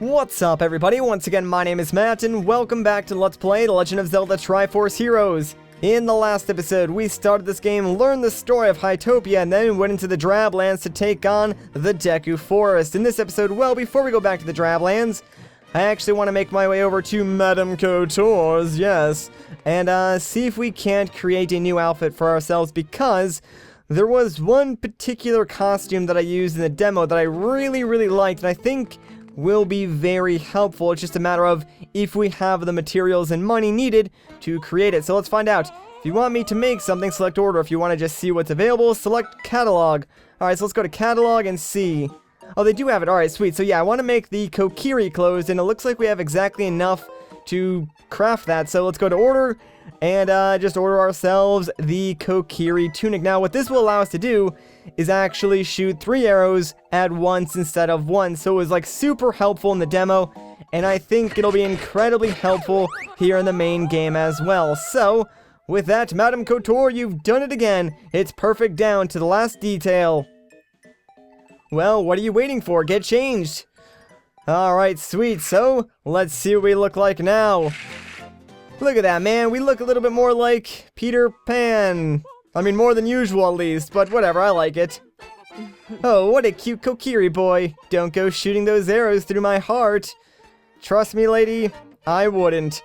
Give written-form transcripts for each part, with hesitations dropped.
What's up, everybody? Once again, my name is Matt, and welcome back to Let's Play The Legend of Zelda Triforce Heroes. In the last episode, we started this game, learned the story of Hytopia, and then went into the drablands to take on the Deku Forest. In this episode, well, before we go back to the drablands, I actually want to make my way over to Madame Couture's, yes, and see if we can't create a new outfit for ourselves, because there was one particular costume that I used in the demo that I really liked, and I think will be very helpful. It's just a matter of if we have the materials and money needed to create it. So let's find out. If you want me to make something, select order. If you want to just see what's available, select catalog. Alright, so let's go to catalog and see. Oh, they do have it. Alright, sweet. So yeah, I want to make the Kokiri clothes, and it looks like we have exactly enough to craft that. So let's go to order and just order ourselves the Kokiri tunic. Now, what this will allow us to do is actually shoot 3 arrows at once instead of 1. So it was like super helpful in the demo, and I think it'll be incredibly helpful here in the main game as well. So, with that, Madame Couture, you've done it again. It's perfect down to the last detail. Well, what are you waiting for? Get changed. Alright, sweet. So, let's see what we look like now. Look at that, man. We look a little bit more like Peter Pan. I mean, more than usual at least, but whatever, I like it. Oh, what a cute Kokiri boy. Don't go shooting those arrows through my heart. Trust me, lady, I wouldn't.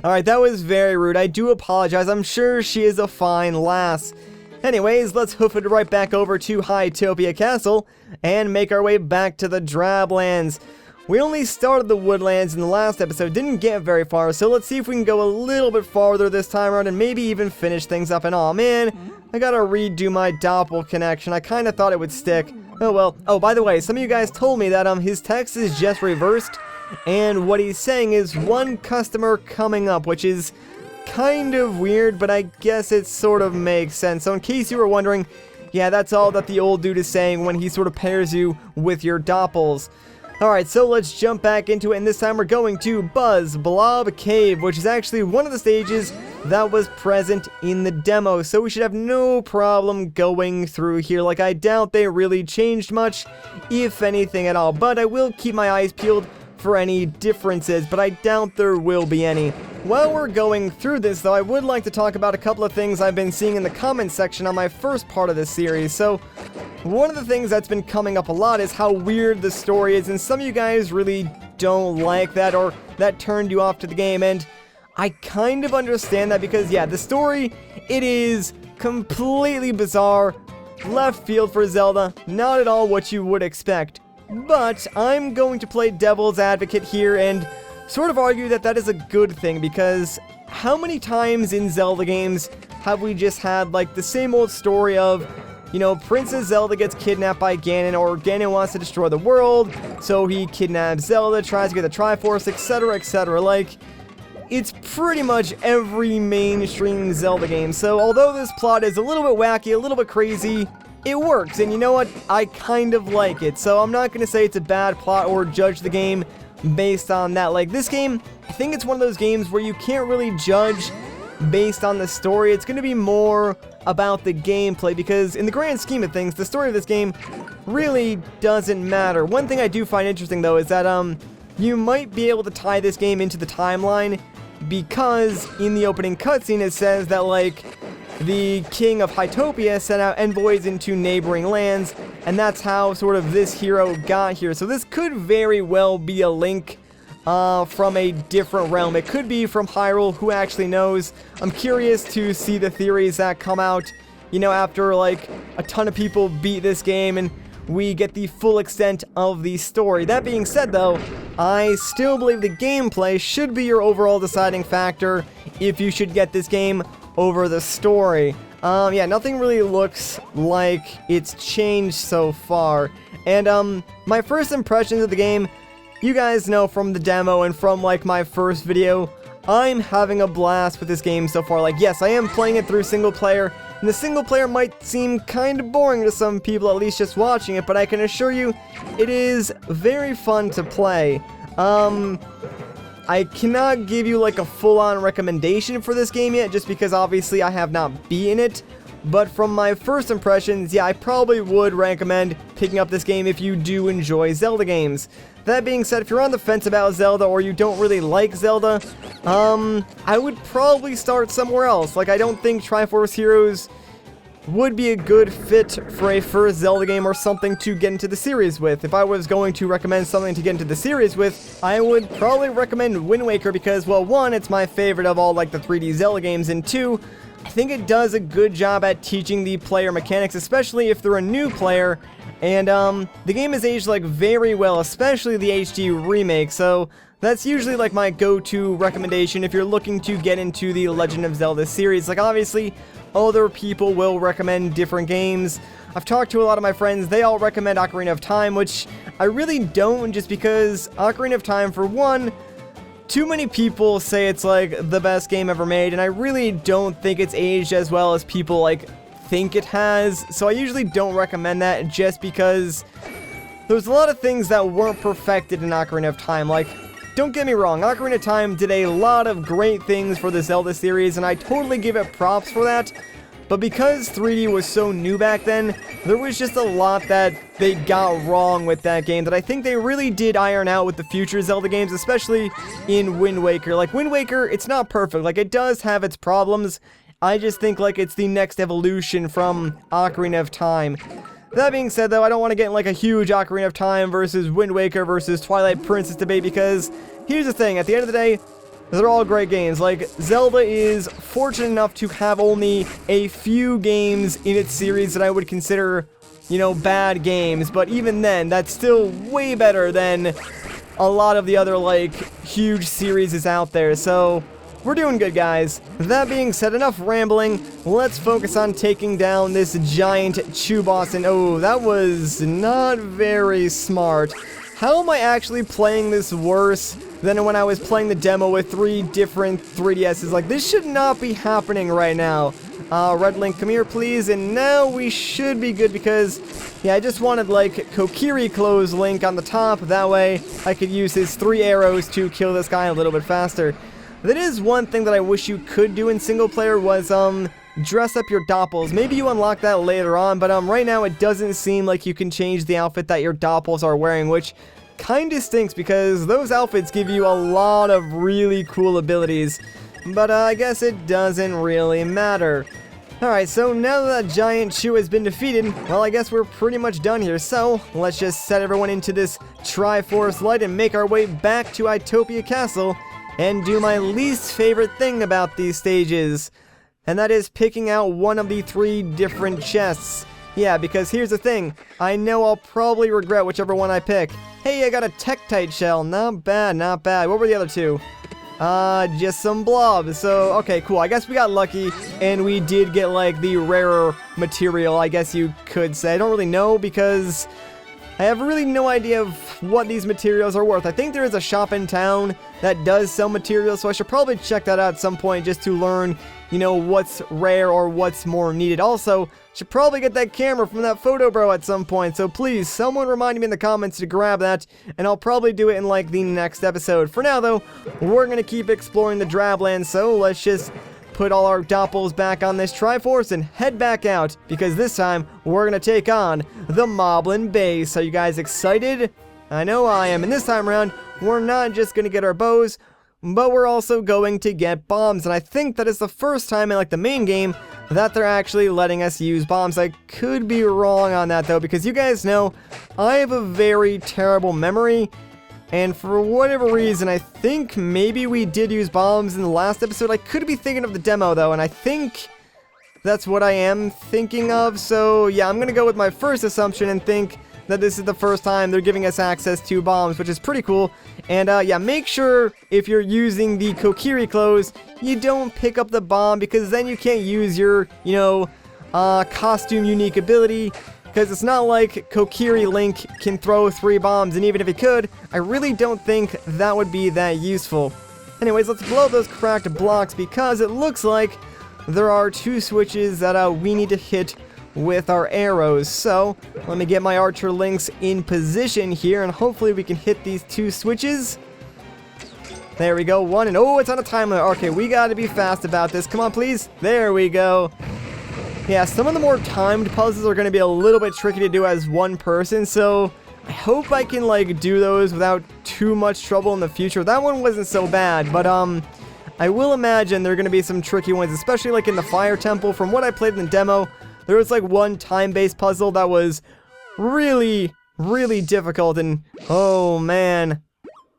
Alright, that was very rude. I do apologize. I'm sure she is a fine lass. Anyways, let's hoof it right back over to Hytopia Castle and make our way back to the drablands. We only started the woodlands in the last episode, didn't get very far, so let's see if we can go a little bit farther this time around and maybe even finish things up. And aw, man, I gotta redo my doppel connection. I kinda thought it would stick. Oh well. Oh, by the way, some of you guys told me that his text is just reversed, and what he's saying is one customer coming up, which is kind of weird, but I guess it sort of makes sense. So in case you were wondering, yeah, that's all that the old dude is saying when he sort of pairs you with your doppels. Alright, so let's jump back into it, and this time we're going to Blob Cave, which is actually one of the stages that was present in the demo, so we should have no problem going through here. Like, I doubt they really changed much, if anything at all, but I will keep my eyes peeled for any differences, but I doubt there will be any. While we're going through this, though, I would like to talk about a couple of things I've been seeing in the comments section on my first part of this series. So, one of the things that's been coming up a lot is how weird the story is, and some of you guys really don't like that, or that turned you off to the game, and I kind of understand that because, yeah, the story, it is completely bizarre, left field for Zelda, not at all what you would expect. But I'm going to play devil's advocate here and sort of argue that that is a good thing, because how many times in Zelda games have we just had like the same old story of, you know, Princess Zelda gets kidnapped by Ganon, or Ganon wants to destroy the world, so he kidnaps Zelda, tries to get the Triforce, etc, etc. Like, it's pretty much every mainstream Zelda game. So although this plot is a little bit wacky, a little bit crazy, it works, and you know what? I kind of like it, so I'm not going to say it's a bad plot or judge the game based on that. Like, this game, I think it's one of those games where you can't really judge based on the story. It's going to be more about the gameplay, because in the grand scheme of things, the story of this game really doesn't matter. One thing I do find interesting, though, is that you might be able to tie this game into the timeline, because in the opening cutscene it says that, like, the king of Hytopia sent out envoys into neighboring lands, and that's how sort of this hero got here. So this could very well be a link from a different realm. It could be from Hyrule, who actually knows. I'm curious to see the theories that come out, you know, after like a ton of people beat this game and we get the full extent of the story. That being said, though, I still believe the gameplay should be your overall deciding factor if you should get this game over the story. Yeah, nothing really looks like it's changed so far. And, my first impressions of the game, you guys know from the demo and from, like, my first video, I'm having a blast with this game so far. Like, yes, I am playing it through single player, and the single player might seem kind of boring to some people, at least just watching it, but I can assure you, it is very fun to play. I cannot give you like a full-on recommendation for this game yet, just because obviously I have not beaten it, but from my first impressions, yeah, I probably would recommend picking up this game if you do enjoy Zelda games. That being said, if you're on the fence about Zelda or you don't really like Zelda, I would probably start somewhere else. Like, I don't think Triforce Heroes would be a good fit for a first Zelda game or something to get into the series with. If I was going to recommend something to get into the series with, I would probably recommend Wind Waker because, well, one, it's my favorite of all, like, the 3D Zelda games, and two, I think it does a good job at teaching the player mechanics, especially if they're a new player, and, the game is aged, like, very well, especially the HD remake, so that's usually, like, my go-to recommendation if you're looking to get into the Legend of Zelda series. Like, obviously, other people will recommend different games. I've talked to a lot of my friends, they all recommend Ocarina of Time, which I really don't, just because Ocarina of Time, for one, too many people say it's like the best game ever made, and I really don't think it's aged as well as people like think it has, so I usually don't recommend that just because there's a lot of things that weren't perfected in Ocarina of Time. Like, don't get me wrong, Ocarina of Time did a lot of great things for the Zelda series, and I totally give it props for that, but because 3D was so new back then, there was just a lot that they got wrong with that game that I think they really did iron out with the future Zelda games, especially in Wind Waker. Like, Wind Waker, it's not perfect, like, it does have its problems. I just think, like, it's the next evolution from Ocarina of Time. That being said, though, I don't want to get in, like, a huge Ocarina of Time versus Wind Waker versus Twilight Princess debate, because here's the thing, at the end of the day, they're all great games. Like, Zelda is fortunate enough to have only a few games in its series that I would consider, you know, bad games, but even then, that's still way better than a lot of the other, like, huge series out there, so we're doing good, guys. That being said, enough rambling, let's focus on taking down this giant Chew boss, and oh, that was not very smart. How am I actually playing this worse than when I was playing the demo with 3 different 3DSs? Like, this should not be happening right now. Red Link, come here, please, and now we should be good because, yeah, I just wanted, like, Kokiri close Link on the top, that way I could use his 3 arrows to kill this guy a little bit faster. That is one thing that I wish you could do in single player was, dress up your doppels. Maybe you unlock that later on, but, right now it doesn't seem like you can change the outfit that your doppels are wearing, which kinda stinks because those outfits give you a lot of really cool abilities. But, I guess it doesn't really matter. Alright, so now that giant Chew has been defeated, well, I guess we're pretty much done here, so let's just set everyone into this Triforce light and make our way back to Itopia Castle and do my least favorite thing about these stages, and that is picking out one of the 3 different chests. Yeah, because here's the thing, I know I'll probably regret whichever one I pick. Hey, I got a Tektite shell, not bad, not bad. What were the other 2? Just some Blob, so, okay, cool. I guess we got lucky, and we did get, like, the rarer material, I guess you could say. I don't really know, because I have really no idea of what these materials are worth. I think there is a shop in town that does sell materials, so I should probably check that out at some point just to learn, you know, what's rare or what's more needed. Also, should probably get that camera from that photo bro at some point, so please, someone remind me in the comments to grab that, and I'll probably do it in, like, the next episode. For now, though, we're gonna keep exploring the drablands, so let's just put all our doppels back on this Triforce and head back out, because this time, we're gonna take on the Moblin base. Are you guys excited? I know I am, and this time around, we're not just gonna get our bows, but we're also going to get bombs, and I think that is the first time in, like, the main game that they're actually letting us use bombs. I could be wrong on that, though, because you guys know I have a very terrible memory, and for whatever reason, I think maybe we did use bombs in the last episode. I could be thinking of the demo, though, and I think that's what I am thinking of, so yeah, I'm gonna go with my first assumption and think that this is the first time they're giving us access to bombs, which is pretty cool. And yeah, make sure if you're using the Kokiri clothes, you don't pick up the bomb, because then you can't use your, you know, costume unique ability, because it's not like Kokiri Link can throw 3 bombs, and even if he could, I really don't think that would be that useful. Anyways, let's blow those cracked blocks, because it looks like there are 2 switches that we need to hit with our arrows. So let me get my archer links in position here, and hopefully we can hit these 2 switches. There we go, 1, and oh, it's on a time limit. Okay, we gotta be fast about this. Come on, please. There we go. Yeah, some of the more timed puzzles are gonna be a little bit tricky to do as one person, so I hope I can, like, do those without too much trouble in the future. That one wasn't so bad, but, I will imagine there are going to be some tricky ones, especially, like, in the Fire Temple. From what I played in the demo, there was, like, one time-based puzzle that was really, really difficult, and, oh, man,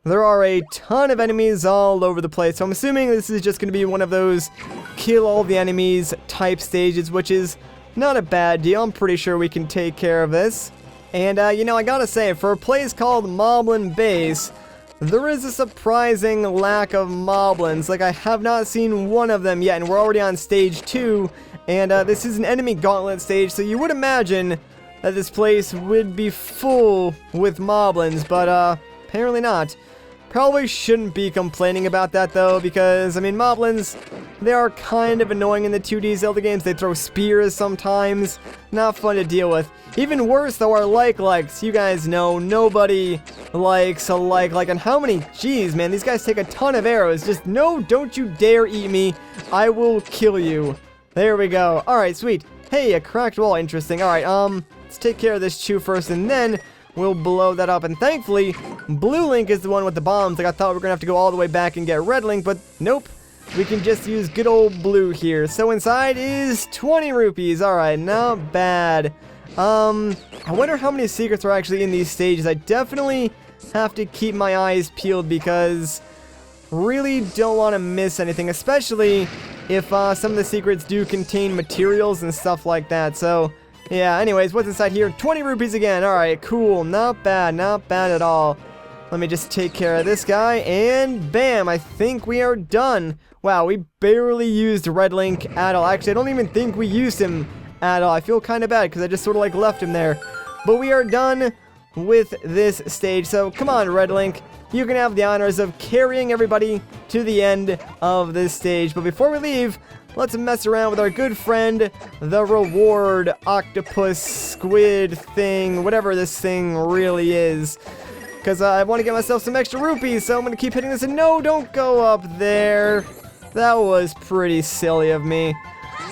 there are a ton of enemies all over the place. So I'm assuming this is just going to be one of those kill all the enemies type stages, which is not a bad deal. I'm pretty sure we can take care of this. And, you know, I gotta say, for a place called Moblin Base, there is a surprising lack of Moblins. Like, I have not seen one of them yet, and we're already on stage 2. And, this is an enemy gauntlet stage, so you would imagine that this place would be full with Moblins, but, apparently not. Probably shouldn't be complaining about that, though, because, I mean, Moblins, they are kind of annoying in the 2D Zelda games. They throw spears sometimes. Not fun to deal with. Even worse, though, are like-likes. You guys know, nobody likes a like-like. And how many? Jeez, man, these guys take a ton of arrows. Just, no, don't you dare eat me. I will kill you. There we go. Alright, sweet. Hey, a cracked wall. Interesting. Alright, let's take care of this chew first, and then we'll blow that up. And thankfully, Blue Link is the one with the bombs. Like, I thought we were gonna have to go all the way back and get Red Link, but nope. We can just use good old Blue here. So inside is 20 rupees. Alright, not bad. I wonder how many secrets are actually in these stages. I definitely have to keep my eyes peeled because really don't want to miss anything, especially if some of the secrets do contain materials and stuff like that. So yeah, anyways, what's inside here? 20 rupees again. Alright, cool. Not bad at all. Let me just take care of this guy, and bam, I think we are done. Wow, we barely used Red Link at all. Actually, I don't even think we used him at all. I feel kind of bad because I just sort of like left him there. But we are done with this stage, so come on, Red Link. You can have the honors of carrying everybody to the end of this stage. But before we leave, let's mess around with our good friend, the reward octopus squid thing, whatever this thing really is. Because I want to get myself some extra rupees, so I'm going to keep hitting this. And no, don't go up there. That was pretty silly of me.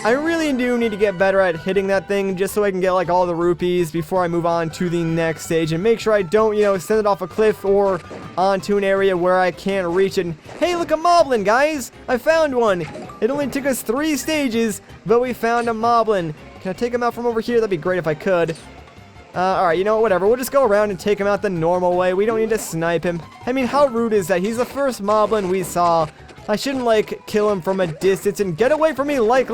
I really do need to get better at hitting that thing just so I can get like all the rupees before I move on to the next stage. And make sure I don't, you know, send it off a cliff or onto an area where I can't reach it. And, hey, look, a Moblin, guys! I found one! It only took us 3 stages, but we found a Moblin. Can I take him out from over here? That'd be great if I could. Alright, you know what, whatever. We'll just go around and take him out the normal way. We don't need to snipe him. I mean, how rude is that? He's the first Moblin we saw. I shouldn't, like, kill him from a distance and get away from me, like.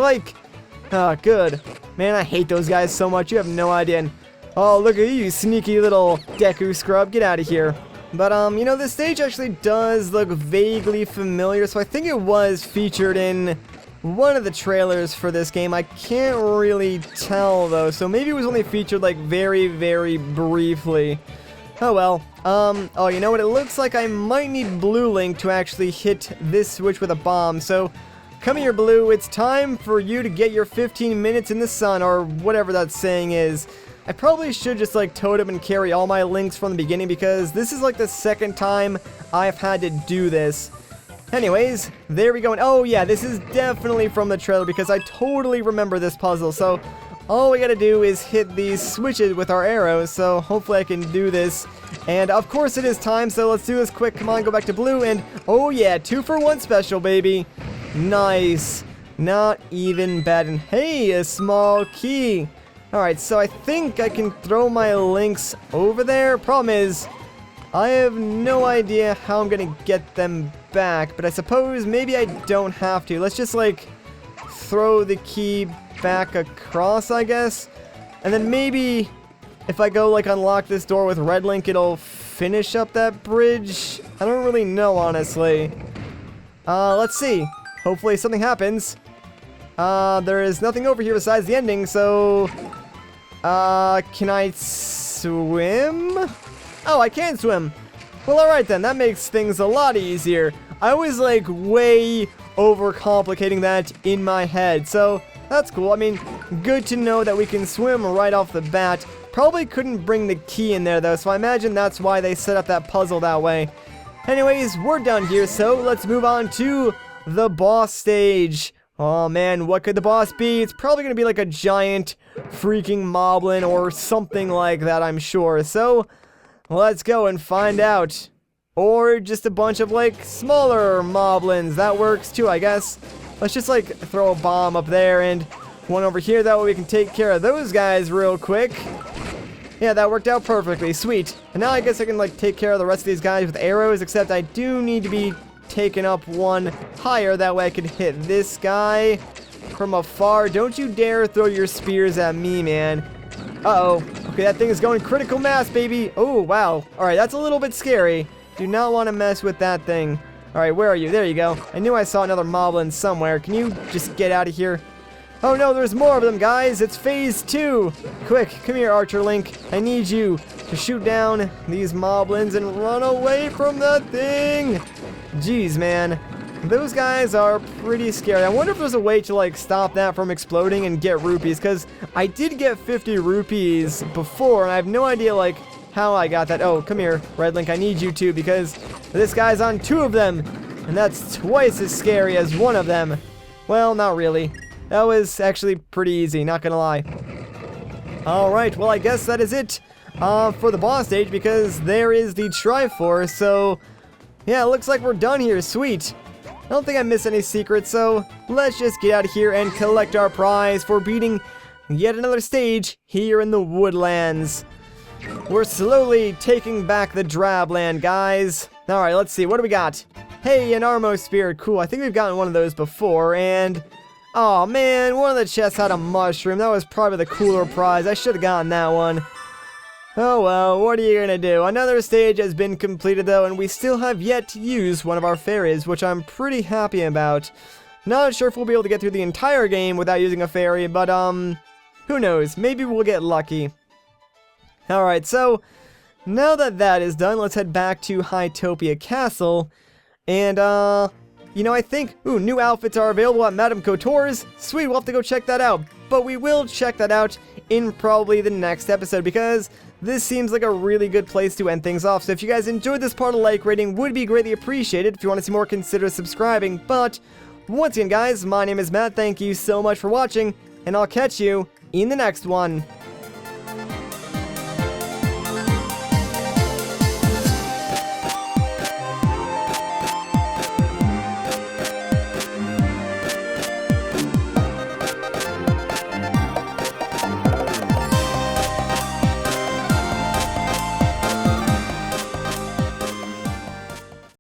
Ah, good. Man, I hate those guys so much. You have no idea. And, oh, look at you, sneaky little Deku scrub. Get out of here. But, you know, this stage actually does look vaguely familiar, so I think it was featured in one of the trailers for this game. I can't really tell, though, so maybe it was only featured, like, very, very briefly. Oh, well. Oh, you know what? It looks like I might need Blue Link to actually hit this switch with a bomb, so come here, Blue. It's time for you to get your 15 minutes in the sun, or whatever that saying is. I probably should just, like, totem and carry all my links from the beginning, because this is, like, the second time I've had to do this. Anyways, there we go. And oh yeah, this is definitely from the trailer because I totally remember this puzzle. So all we gotta do is hit these switches with our arrows. So hopefully I can do this. And of course it is time, so let's do this quick. Come on, go back to Blue. And oh yeah, 2-for-1 special, baby. Nice. Not even bad. And hey, a small key. Alright, so I think I can throw my links over there. Problem is, I have no idea how I'm gonna get them back, but I suppose maybe I don't have to. Let's just, like, throw the key back across, I guess. And then maybe if I go, like, unlock this door with Red Link, it'll finish up that bridge. I don't really know, honestly. Let's see. Hopefully something happens. There is nothing over here besides the ending, so can I swim? Oh, I can swim. Well, alright then, that makes things a lot easier. I was, like, way overcomplicating that in my head, so that's cool. I mean, good to know that we can swim right off the bat. Probably couldn't bring the key in there, though, so I imagine that's why they set up that puzzle that way. Anyways, we're done here, so let's move on to the boss stage. Oh man, what could the boss be? It's probably gonna be like a giant freaking Moblin or something like that, I'm sure. So Let's go and find out. Or just a bunch of, like, smaller moblins. That works too, I guess. Let's just, like, throw a bomb up there and one over here. That way we can take care of those guys real quick. Yeah, that worked out perfectly. Sweet. And now I guess I can, like, take care of the rest of these guys with arrows, except I do need to be taken up one higher. That way I can hit this guy from afar. Don't you dare throw your spears at me, man. Uh-oh. Okay, that thing is going critical mass, baby. Oh, wow. Alright, that's a little bit scary. Do not want to mess with that thing. Alright, where are you? There you go. I knew I saw another moblin somewhere. Can you just get out of here? Oh no, there's more of them, guys. It's phase 2. Quick, come here, Archer Link. I need you to shoot down these moblins and run away from that thing. Jeez, man. Those guys are pretty scary. I wonder if there's a way to, like, stop that from exploding and get rupees, because I did get 50 rupees before, and I have no idea, like, how I got that. Oh, come here, Red Link. I need you too, because this guy's on 2 of them, and that's twice as scary as 1 of them. Well, not really. That was actually pretty easy, not gonna lie. Alright, well, I guess that is it for the boss stage, because there is the Triforce, so yeah, it looks like we're done here. Sweet. I don't think I missed any secrets, so let's just get out of here and collect our prize for beating yet another stage here in the Woodlands. We're slowly taking back the Drabland, guys. Alright, let's see. What do we got? Hey, an Armo Spear. Cool. I think we've gotten one of those before, and oh man, one of the chests had a mushroom. That was probably the cooler prize. I should have gotten that one. Oh well, what are you gonna do? Another stage has been completed though, and we still have yet to use one of our fairies, which I'm pretty happy about. Not sure if we'll be able to get through the entire game without using a fairy, but who knows? Maybe we'll get lucky. Alright, so now that that is done, let's head back to Hytopia Castle, and you know, I think, ooh, new outfits are available at Madame Couture's. Sweet, we'll have to go check that out. But we will check that out in probably the next episode, because this seems like a really good place to end things off. So if you guys enjoyed this part, a like rating would be greatly appreciated. If you want to see more, consider subscribing. But once again, guys, my name is Matt. Thank you so much for watching, and I'll catch you in the next one.